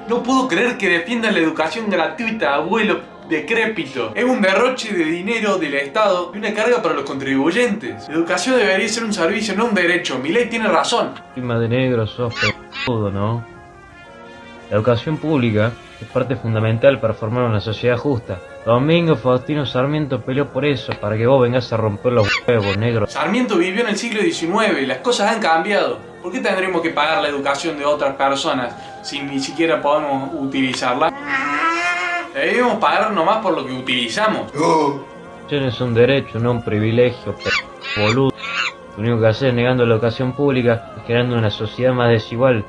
No puedo creer que defiendan la educación gratuita, abuelo decrépito. Es un derroche de dinero del Estado y una carga para los contribuyentes. La educación debería ser un servicio, no un derecho. Milei tiene razón. Prima de negro, sos peludo, ¿no? La educación pública es parte fundamental para formar una sociedad justa. Domingo Faustino Sarmiento peleó por eso, para que vos vengas a romper los huevos, negro. Sarmiento vivió en el siglo XIX y las cosas han cambiado. ¿Por qué tendremos que pagar la educación de otras personas si ni siquiera podemos utilizarla? Debemos pagar nomás por lo que utilizamos. Es un derecho, no un privilegio, boludo. Lo único que haces negando la educación pública y creando una sociedad más desigual.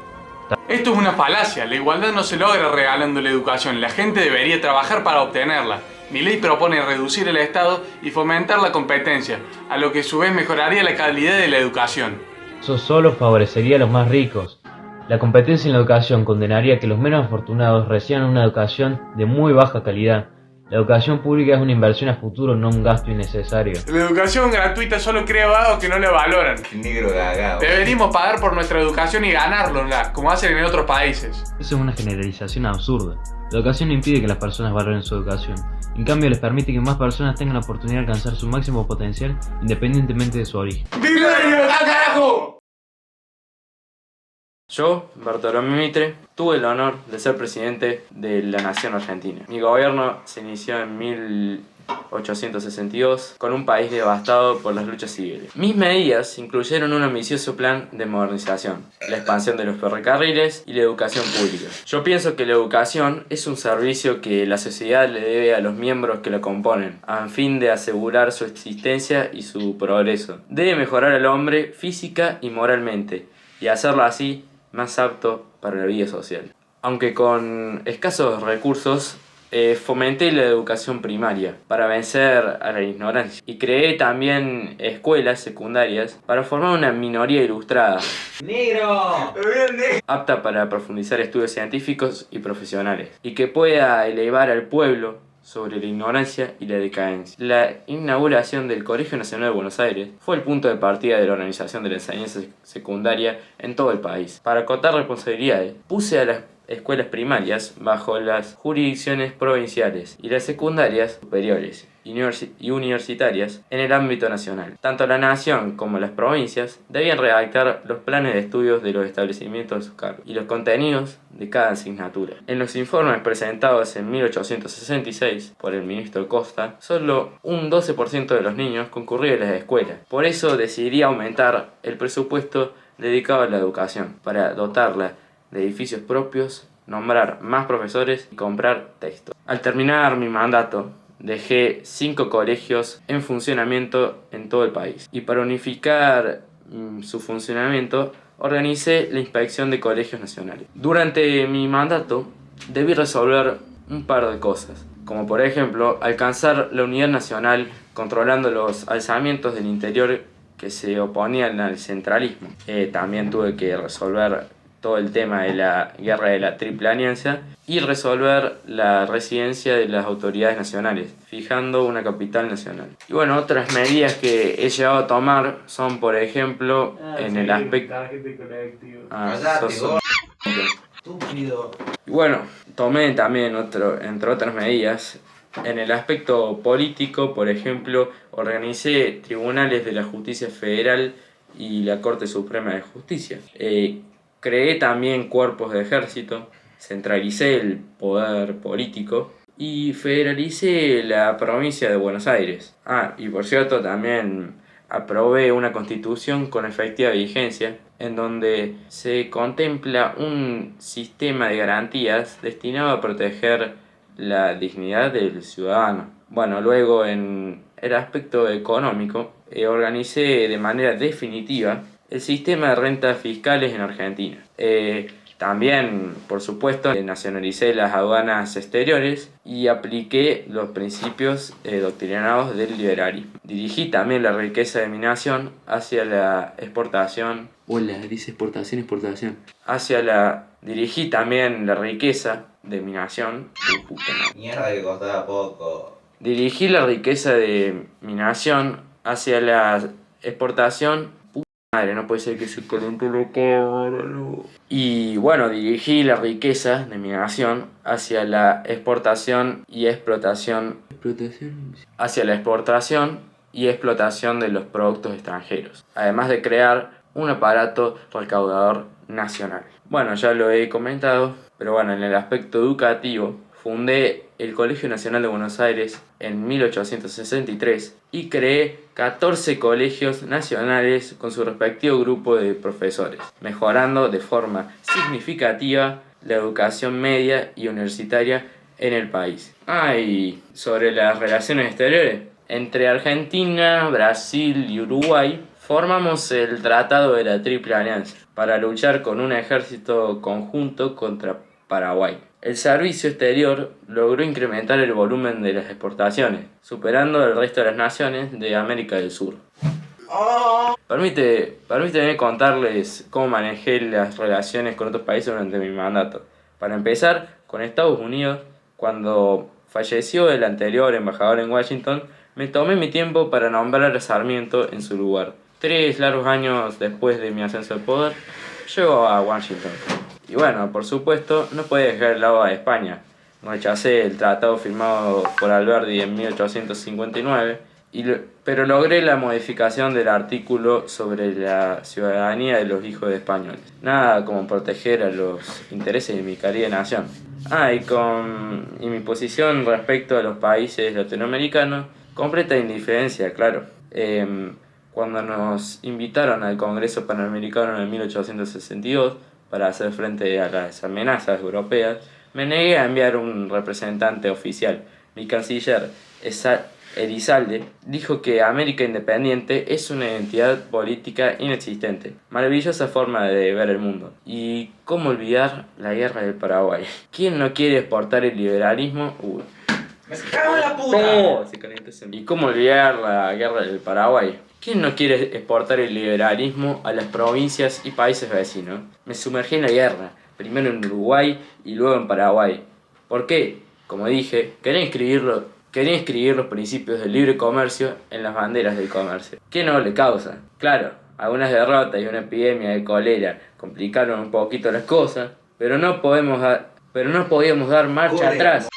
Esto es una falacia, la igualdad no se logra regalando la educación, la gente debería trabajar para obtenerla. Milei propone reducir el Estado y fomentar la competencia, a lo que a su vez mejoraría la calidad de la educación. Eso solo favorecería a los más ricos. La competencia en la educación condenaría que los menos afortunados reciban una educación de muy baja calidad. La educación pública es una inversión a futuro, no un gasto innecesario. La educación gratuita solo crea vagos que no la valoran. Negro cagao. Deberíamos pagar por nuestra educación y ganárnosla, como hacen en otros países. Eso es una generalización absurda. La educación no impide que las personas valoren su educación. En cambio, les permite que más personas tengan la oportunidad de alcanzar su máximo potencial independientemente de su origen. ¡Viva la libertad, carajo! Yo, Bartolomé Mitre, tuve el honor de ser presidente de la nación argentina. Mi gobierno se inició en 1862 con un país devastado por las luchas civiles. Mis medidas incluyeron un ambicioso plan de modernización, la expansión de los ferrocarriles y la educación pública. Yo pienso que la educación es un servicio que la sociedad le debe a los miembros que la componen, a fin de asegurar su existencia y su progreso. Debe mejorar al hombre física y moralmente, y hacerlo así más apto para la vida social. Aunque con escasos recursos, fomenté la educación primaria para vencer a la ignorancia y creé también escuelas secundarias para formar una minoría ilustrada, ¡Negro! apta para profundizar estudios científicos y profesionales y que pueda elevar al pueblo sobre la ignorancia y la decadencia. La inauguración del Colegio Nacional de Buenos Aires fue el punto de partida de la organización de la enseñanza secundaria en todo el país. Para acotar responsabilidades, puse a las escuelas primarias bajo las jurisdicciones provinciales y las secundarias superiores y universitarias en el ámbito nacional. Tanto la nación como las provincias debían redactar los planes de estudios de los establecimientos de su cargo y los contenidos de cada asignatura. En los informes presentados en 1866 por el ministro Costa, solo un 12% de los niños concurría a las escuelas. Por eso decidí aumentar el presupuesto dedicado a la educación, para dotarla de edificios propios, nombrar más profesores y comprar textos. Al terminar mi mandato, dejé 5 colegios en funcionamiento en todo el país. Y para unificar su funcionamiento, organicé la inspección de colegios nacionales. Durante mi mandato, debí resolver un par de cosas, como por ejemplo, alcanzar la unidad nacional controlando los alzamientos del interior que se oponían al centralismo. También tuve que resolver todo el tema de la guerra de la Triple Alianza y resolver la residencia de las autoridades nacionales, fijando una capital nacional. Y bueno, otras medidas que he llegado a tomar son, por ejemplo, en el aspecto... Estúpido. Y bueno, tomé también, entre otras medidas, en el aspecto político, por ejemplo, organicé tribunales de la Justicia Federal y la Corte Suprema de Justicia. Creé también cuerpos de ejército, centralicé el poder político y federalicé la provincia de Buenos Aires. Y por cierto, también aprobé una constitución con efectiva vigencia en donde se contempla un sistema de garantías destinado a proteger la dignidad del ciudadano. Bueno, luego en el aspecto económico, organicé de manera definitiva el sistema de rentas fiscales en Argentina. También, por supuesto, nacionalicé las aduanas exteriores y apliqué los principios doctrinados del liberalismo. Dirigí también la riqueza de mi nación hacia la exportación. Dice exportación. Dirigí también la riqueza de mi nación. Mierda que costaba poco. Dirigí la riqueza de mi nación hacia la exportación. Madre, no puede ser que se calentó la cámara, no. Y bueno, dirigí la riqueza de mi nación hacia la exportación y explotación. Hacia la exportación y explotación de los productos extranjeros, además de crear un aparato recaudador nacional. Bueno, ya lo he comentado, pero bueno, en el aspecto educativo, fundé el Colegio Nacional de Buenos Aires en 1863 y creé 14 colegios nacionales con su respectivo grupo de profesores, mejorando de forma significativa la educación media y universitaria en el país. Y sobre las relaciones exteriores, entre Argentina, Brasil y Uruguay, formamos el Tratado de la Triple Alianza para luchar con un ejército conjunto contra Paraguay. El servicio exterior logró incrementar el volumen de las exportaciones, superando al resto de las naciones de América del Sur. Permíteme contarles cómo manejé las relaciones con otros países durante mi mandato. Para empezar, con Estados Unidos, cuando falleció el anterior embajador en Washington, me tomé mi tiempo para nombrar a Sarmiento en su lugar. 3 largos años después de mi ascenso al poder, llegó a Washington. Y bueno, por supuesto, no podía dejar de lado a España. Rechacé el tratado firmado por Alberdi en 1859, pero logré la modificación del artículo sobre la ciudadanía de los hijos de españoles. Nada como proteger a los intereses de mi querida nación. Y mi posición respecto a los países latinoamericanos, completa indiferencia, claro. Cuando nos invitaron al Congreso Panamericano en 1862 para hacer frente a las amenazas europeas, me negué a enviar un representante oficial. Mi canciller, Elizalde, dijo que América Independiente es una identidad política inexistente. Maravillosa forma de ver el mundo. ¿Y cómo olvidar la guerra del Paraguay? ¿Quién no quiere exportar el liberalismo? ¡Me cago en la puta! ¿Y cómo olvidar la guerra del Paraguay? ¿Quién no quiere exportar el liberalismo a las provincias y países vecinos? Me sumergí en la guerra, primero en Uruguay y luego en Paraguay. ¿Por qué? Como dije, quería inscribir los principios del libre comercio en las banderas del comercio. ¿Qué no le causa? Claro, algunas derrotas y una epidemia de cólera complicaron un poquito las cosas, pero no podíamos dar marcha atrás.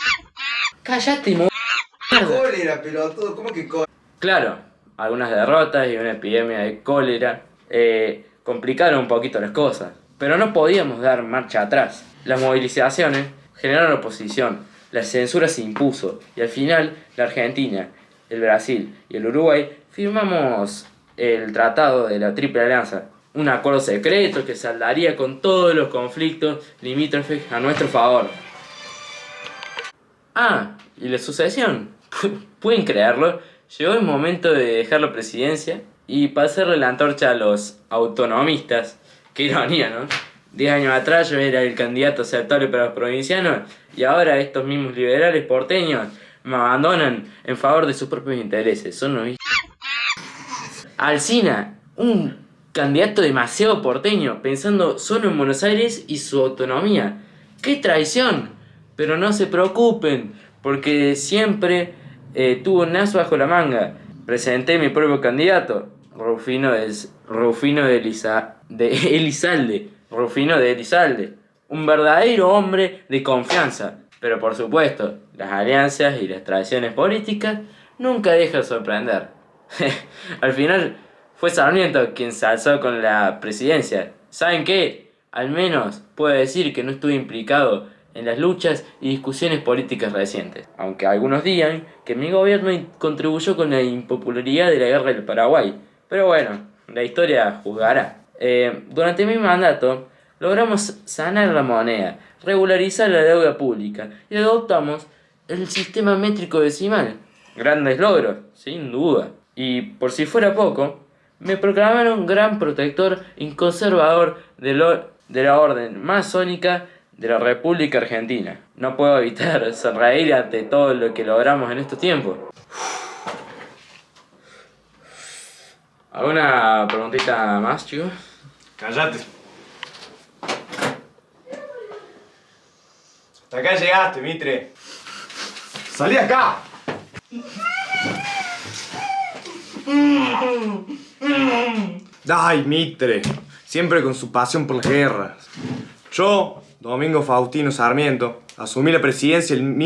¡Cállate, Cólera, pelotudo, ¿cómo que cólera? Claro, algunas derrotas y una epidemia de cólera complicaron un poquito las cosas, pero no podíamos dar marcha atrás. Las movilizaciones generaron oposición, la censura se impuso y al final la Argentina, el Brasil y el Uruguay firmamos el Tratado de la Triple Alianza, un acuerdo secreto que saldaría con todos los conflictos limítrofes a nuestro favor. ¿Y la sucesión? ¿Pueden creerlo? Llegó el momento de dejar la presidencia y pasarle la antorcha a los autonomistas. Qué ironía, ¿no? 10 años atrás yo era el candidato aceptable para los provincianos y ahora estos mismos liberales porteños me abandonan en favor de sus propios intereses. Son unos... Alsina, un candidato demasiado porteño, pensando solo en Buenos Aires y su autonomía. ¡Qué traición! Pero no se preocupen, porque siempre tuvo un as bajo la manga. Presenté mi propio candidato, Rufino de Elizalde, un verdadero hombre de confianza. Pero por supuesto, las alianzas y las tradiciones políticas nunca dejan de sorprender. Al final fue Sarmiento quien se alzó con la presidencia. ¿Saben qué? Al menos puedo decir que no estuve implicado en las luchas y discusiones políticas recientes, aunque algunos digan que mi gobierno contribuyó con la impopularidad de la guerra del Paraguay. Pero bueno, la historia juzgará. Durante mi mandato logramos sanar la moneda, regularizar la deuda pública y adoptamos el sistema métrico decimal. Grandes logros, sin duda. Y por si fuera poco, me proclamaron gran protector y conservador de la orden masónica de la República Argentina. No puedo evitar sonreír ante todo lo que logramos en estos tiempos. ¿Alguna preguntita más, chicos? Cállate. Hasta acá llegaste, Mitre. ¡Salí acá! Ay, Mitre, siempre con su pasión por las guerras. Yo, Domingo Faustino Sarmiento, asumí la presidencia en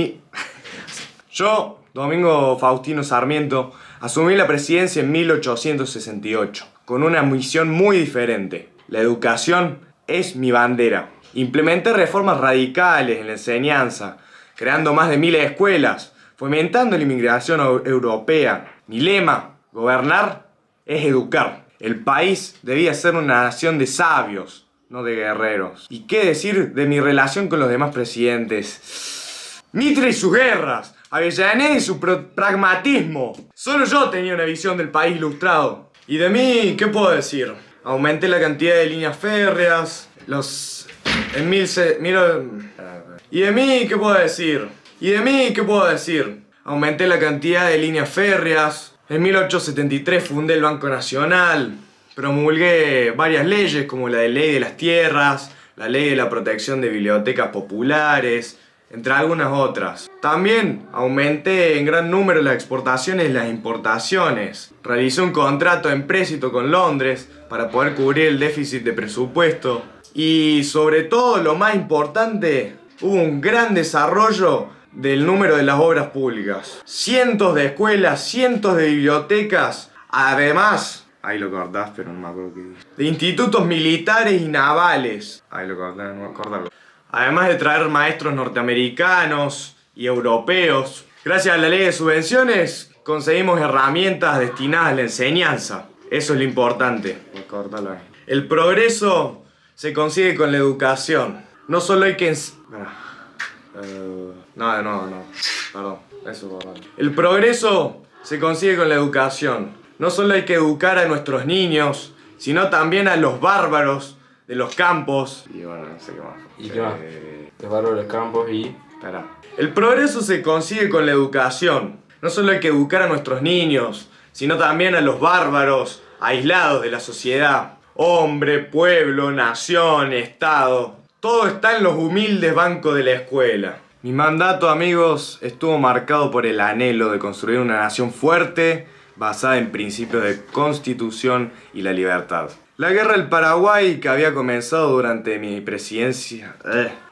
1868, con una misión muy diferente. La educación es mi bandera. Implementé reformas radicales en la enseñanza, creando más de 1000 escuelas, fomentando la inmigración europea. Mi lema, gobernar, es educar. El país debía ser una nación de sabios, no de guerreros. ¿Y qué decir de mi relación con los demás presidentes? Mitre y sus guerras, Avellaneda y su pragmatismo. Solo yo tenía una visión del país ilustrado. ¿Y de mí qué puedo decir? Aumenté la cantidad de líneas férreas, ¿Y de mí qué puedo decir? Aumenté la cantidad de líneas férreas. En 1873 fundé el Banco Nacional. Promulgué varias leyes como la Ley de las Tierras, la Ley de la Protección de Bibliotecas Populares, entre algunas otras. También aumenté en gran número las exportaciones y las importaciones. Realicé un contrato de empréstito con Londres para poder cubrir el déficit de presupuesto. Y sobre todo, lo más importante, hubo un gran desarrollo del número de las obras públicas. Cientos de escuelas, cientos de bibliotecas, además, ahí lo cortás, pero no me acuerdo qué dice, de institutos militares y navales. Ahí lo cortás, no cortarlo. Además de traer maestros norteamericanos y europeos. Gracias a la ley de subvenciones conseguimos herramientas destinadas a la enseñanza. Eso es lo importante. Cortalo ahí. El progreso se consigue con la educación. No solo hay que... Perdón, eso borrado. El progreso se consigue con la educación. No solo hay que educar a nuestros niños, sino también a los bárbaros de los campos. Y bueno, no sé qué más. ¿Y qué más? Los bárbaros de los campos y... Espera. El progreso se consigue con la educación. No solo hay que educar a nuestros niños, sino también a los bárbaros aislados de la sociedad. Hombre, pueblo, nación, estado. Todo está en los humildes bancos de la escuela. Mi mandato, amigos, estuvo marcado por el anhelo de construir una nación fuerte, basada en principios de constitución y la libertad. La guerra del Paraguay, que había comenzado durante mi presidencia...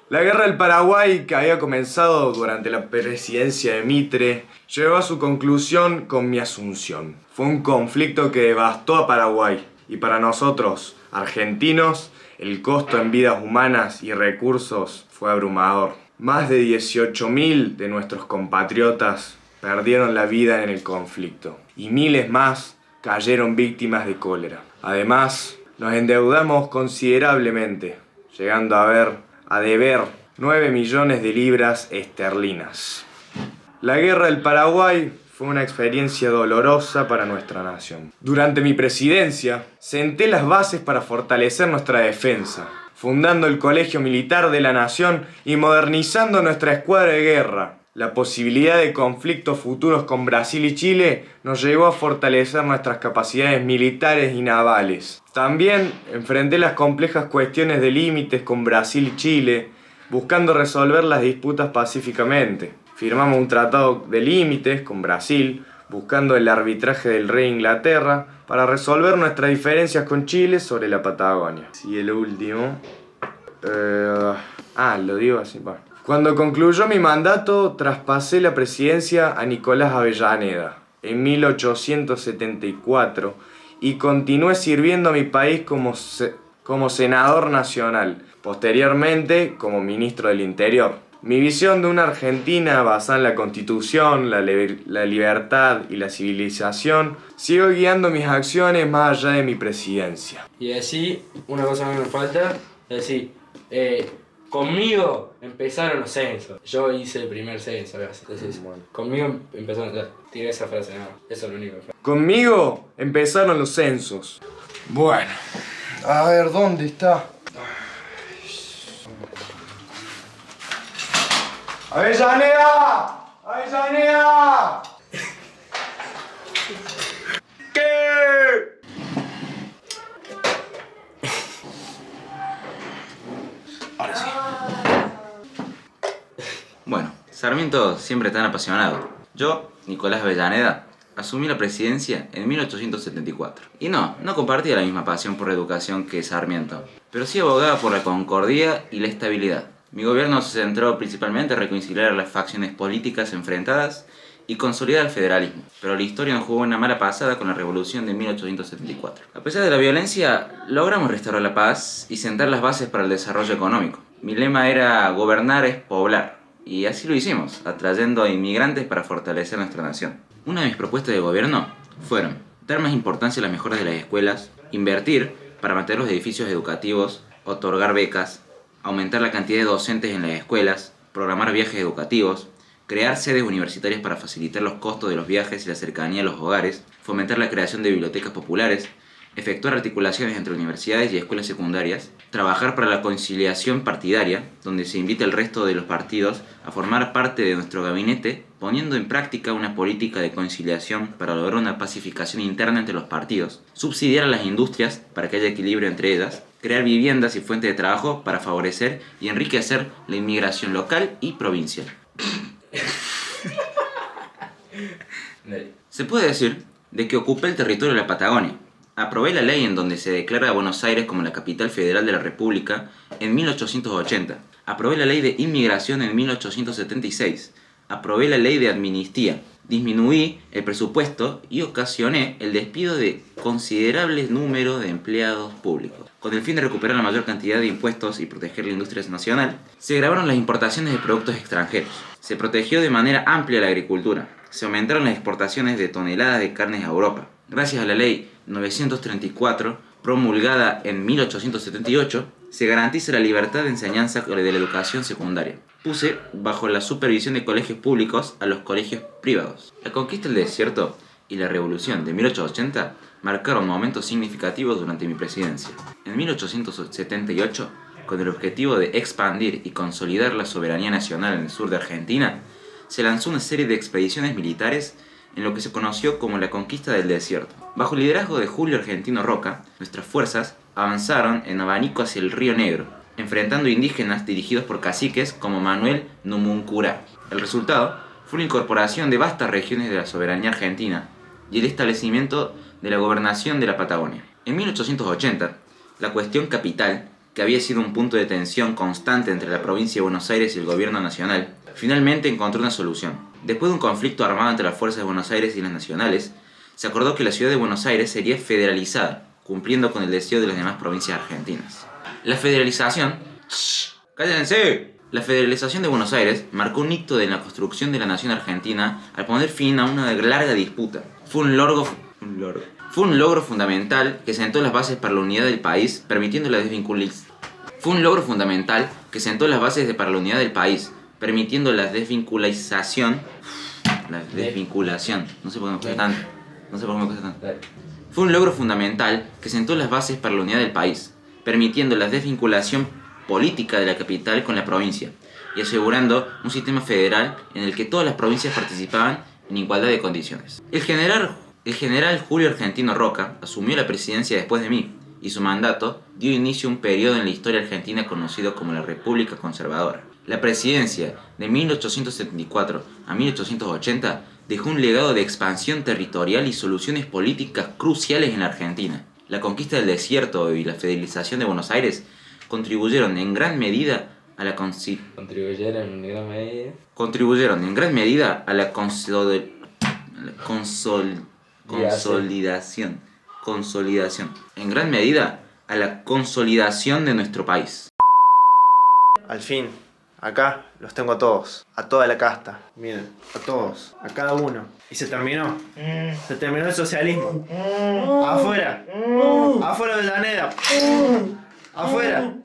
La guerra del Paraguay, que había comenzado durante la presidencia de Mitre, llegó a su conclusión con mi asunción. Fue un conflicto que devastó a Paraguay. Y para nosotros, argentinos, el costo en vidas humanas y recursos fue abrumador. Más de 18.000 de nuestros compatriotas perdieron la vida en el conflicto. Y miles más cayeron víctimas de cólera. Además, nos endeudamos considerablemente, llegando a deber 9 millones de libras esterlinas. La guerra del Paraguay fue una experiencia dolorosa para nuestra nación. Durante mi presidencia, senté las bases para fortalecer nuestra defensa, fundando el Colegio Militar de la Nación y modernizando nuestra escuadra de guerra. La posibilidad de conflictos futuros con Brasil y Chile nos llevó a fortalecer nuestras capacidades militares y navales. También enfrenté las complejas cuestiones de límites con Brasil y Chile, buscando resolver las disputas pacíficamente. Firmamos un tratado de límites con Brasil, buscando el arbitraje del rey de Inglaterra para resolver nuestras diferencias con Chile sobre la Patagonia. Y el último... lo digo así, va. Cuando concluyó mi mandato, traspasé la presidencia a Nicolás Avellaneda en 1874 y continué sirviendo a mi país como senador nacional, posteriormente como ministro del Interior. Mi visión de una Argentina basada en la Constitución, la libertad y la civilización siguió guiando mis acciones más allá de mi presidencia. Y así, una cosa que me falta, es decir, conmigo empezaron los censos. Yo hice el primer censo, entonces, bueno, conmigo empezaron... Tiré esa frase, no, eso es lo único que falta. Conmigo empezaron los censos. Bueno, a ver, ¿dónde está? ¡Avellaneda! ¡Avellaneda! ¿Qué? Ahora sí. Bueno, Sarmiento siempre tan apasionado. Yo, Nicolás Avellaneda, Asumí la presidencia en 1874. Y no compartía la misma pasión por la educación que Sarmiento, pero sí abogaba por la concordia y la estabilidad. Mi gobierno se centró principalmente en reconciliar las facciones políticas enfrentadas y consolidar el federalismo, pero la historia nos jugó una mala pasada con la revolución de 1874. A pesar de la violencia, logramos restaurar la paz y sentar las bases para el desarrollo económico. Mi lema era gobernar es poblar, y así lo hicimos, atrayendo a inmigrantes para fortalecer nuestra nación. Una de mis propuestas de gobierno fueron dar más importancia a las mejoras de las escuelas, invertir para mantener los edificios educativos, otorgar becas, aumentar la cantidad de docentes en las escuelas, programar viajes educativos, crear sedes universitarias para facilitar los costos de los viajes y la cercanía a los hogares, fomentar la creación de bibliotecas populares, efectuar articulaciones entre universidades y escuelas secundarias, trabajar para la conciliación partidaria, donde se invite al resto de los partidos a formar parte de nuestro gabinete, poniendo en práctica una política de conciliación para lograr una pacificación interna entre los partidos, subsidiar a las industrias para que haya equilibrio entre ellas, crear viviendas y fuentes de trabajo para favorecer y enriquecer la inmigración local y provincial. Se puede decir de que ocupé el territorio de la Patagonia. Aprobé la ley en donde se declara a Buenos Aires como la capital federal de la República en 1880. Aprobé la ley de inmigración en 1876. Aprobé la ley de amnistía. Disminuí el presupuesto y ocasioné el despido de considerables números de empleados públicos. Con el fin de recuperar la mayor cantidad de impuestos y proteger la industria nacional, se grabaron las importaciones de productos extranjeros. Se protegió de manera amplia la agricultura. Se aumentaron las exportaciones de toneladas de carnes a Europa. Gracias a la ley 934, promulgada en 1878, se garantiza la libertad de enseñanza de la educación secundaria. Puse bajo la supervisión de colegios públicos a los colegios privados. La conquista del desierto y la revolución de 1880 marcaron momentos significativos durante mi presidencia. En 1878, con el objetivo de expandir y consolidar la soberanía nacional en el sur de Argentina, se lanzó una serie de expediciones militares en lo que se conoció como la conquista del desierto. Bajo el liderazgo de Julio Argentino Roca, nuestras fuerzas avanzaron en abanico hacia el Río Negro, enfrentando indígenas dirigidos por caciques como Manuel Numuncurá. El resultado fue la incorporación de vastas regiones de la soberanía argentina y el establecimiento de la gobernación de la Patagonia. En 1880, la cuestión capital, que había sido un punto de tensión constante entre la provincia de Buenos Aires y el gobierno nacional, finalmente encontró una solución. Después de un conflicto armado entre las fuerzas de Buenos Aires y las nacionales, se acordó que la ciudad de Buenos Aires sería federalizada, cumpliendo con el deseo de las demás provincias argentinas. La federalización... ¡Cállense! La federalización de Buenos Aires marcó un hito en la construcción de la nación argentina al poner fin a una larga disputa. Fue un logro fundamental que sentó las bases para la unidad del país, permitiendo la desvinculación. No sé por qué me cuesta tanto. Fue un logro fundamental que sentó las bases para la unidad del país, permitiendo la desvinculación política de la capital con la provincia y asegurando un sistema federal en el que todas las provincias participaban en igualdad de condiciones. El general Julio Argentino Roca asumió la presidencia después de mí y su mandato dio inicio a un periodo en la historia argentina conocido como la República Conservadora. La presidencia de 1874 a 1880 dejó un legado de expansión territorial y soluciones políticas cruciales en la Argentina. La conquista del desierto y la federalización de Buenos Aires contribuyeron en gran medida a la consolidación de nuestro país. Al fin, acá los tengo a todos, a toda la casta. Miren, a todos, a cada uno. Y se terminó. Se terminó el socialismo. Afuera. Afuera Avellaneda. Afuera.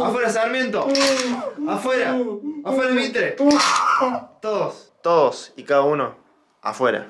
Afuera Sarmiento. Afuera. Afuera Mitre. Todos y cada uno afuera.